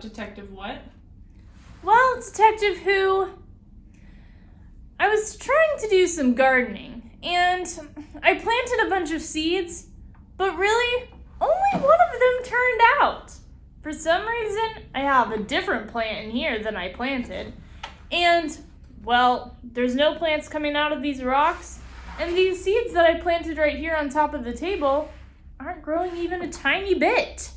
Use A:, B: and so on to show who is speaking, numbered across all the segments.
A: Detective what?
B: Well, Detective Who, I was trying to do some gardening, and I planted a bunch of seeds, but really, only one of them turned out. For some reason, I have a different plant in here than I planted, and, well, there's no plants coming out of these rocks, and these seeds that I planted right here on top of the table aren't growing even a tiny bit.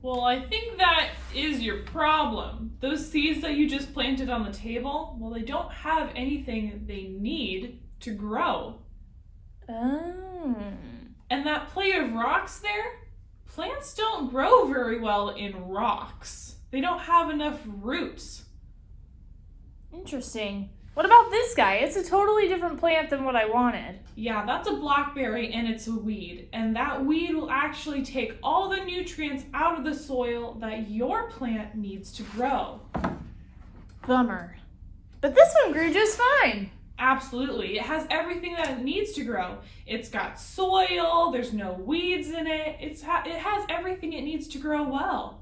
A: Well, I think that is your problem. Those seeds that you just planted on the table, well, they don't have anything they need to grow.
B: Oh.
A: And that plate of rocks there, plants don't grow very well in rocks. They don't have enough roots.
B: Interesting. What about this guy? It's a totally different plant than what I wanted.
A: Yeah, that's a blackberry and it's a weed. And that weed will actually take all the nutrients out of the soil that your plant needs to grow.
B: Bummer. But this one grew just fine.
A: Absolutely. It has everything that it needs to grow. It's got soil, there's no weeds in it. It has everything it needs to grow well.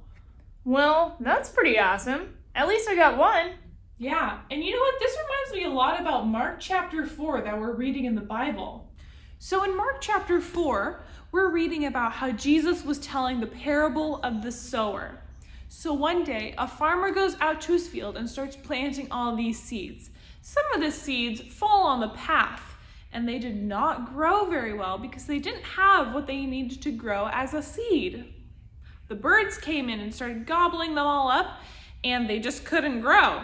B: Well, that's pretty awesome. At least I got one.
A: Yeah, and you know what? This reminds me a lot about Mark chapter 4 that we're reading in the Bible. So in Mark chapter 4, we're reading about how Jesus was telling the parable of the sower. So one day, a farmer goes out to his field and starts planting all these seeds. Some of the seeds fall on the path, and they did not grow very well because they didn't have what they needed to grow as a seed. The birds came in and started gobbling them all up, and they just couldn't grow.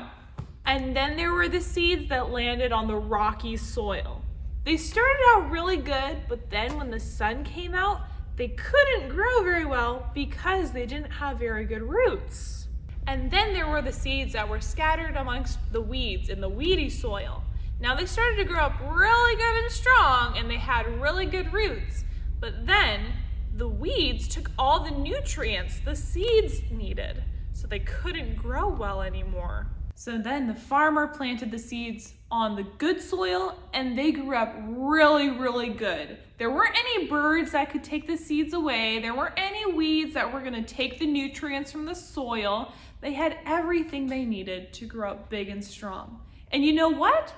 A: And then there were the seeds that landed on the rocky soil. They started out really good, but then when the sun came out, they couldn't grow very well because they didn't have very good roots. And then there were the seeds that were scattered amongst the weeds in the weedy soil. Now they started to grow up really good and strong, and they had really good roots. But then the weeds took all the nutrients the seeds needed, so they couldn't grow well anymore. So then the farmer planted the seeds on the good soil, and they grew up really, really good. There weren't any birds that could take the seeds away. There weren't any weeds that were gonna take the nutrients from the soil. They had everything they needed to grow up big and strong. And you know what?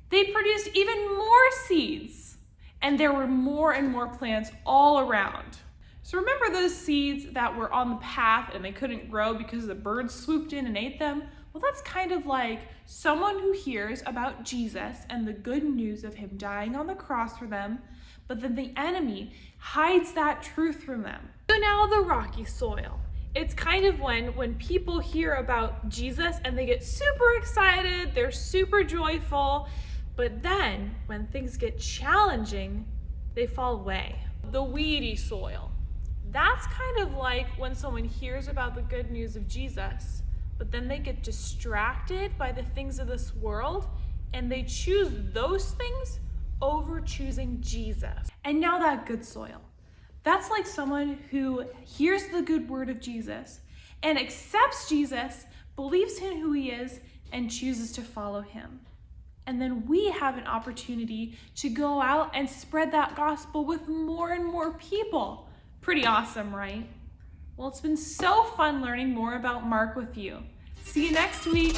A: They produced even more seeds, and there were more and more plants all around. So remember those seeds that were on the path and they couldn't grow because the birds swooped in and ate them? Well, that's kind of like someone who hears about Jesus and the good news of him dying on the cross for them, but then the enemy hides that truth from them. So now the rocky soil. It's kind of when people hear about Jesus and they get super excited, they're super joyful, but then when things get challenging, they fall away. The weedy soil. That's kind of like when someone hears about the good news of Jesus, but then they get distracted by the things of this world and they choose those things over choosing Jesus. And now that good soil, that's like someone who hears the good word of Jesus and accepts Jesus, believes in who he is, and chooses to follow him. And then we have an opportunity to go out and spread that gospel with more and more people. Pretty awesome, right? Well, it's been so fun learning more about Mark with you. See you next week.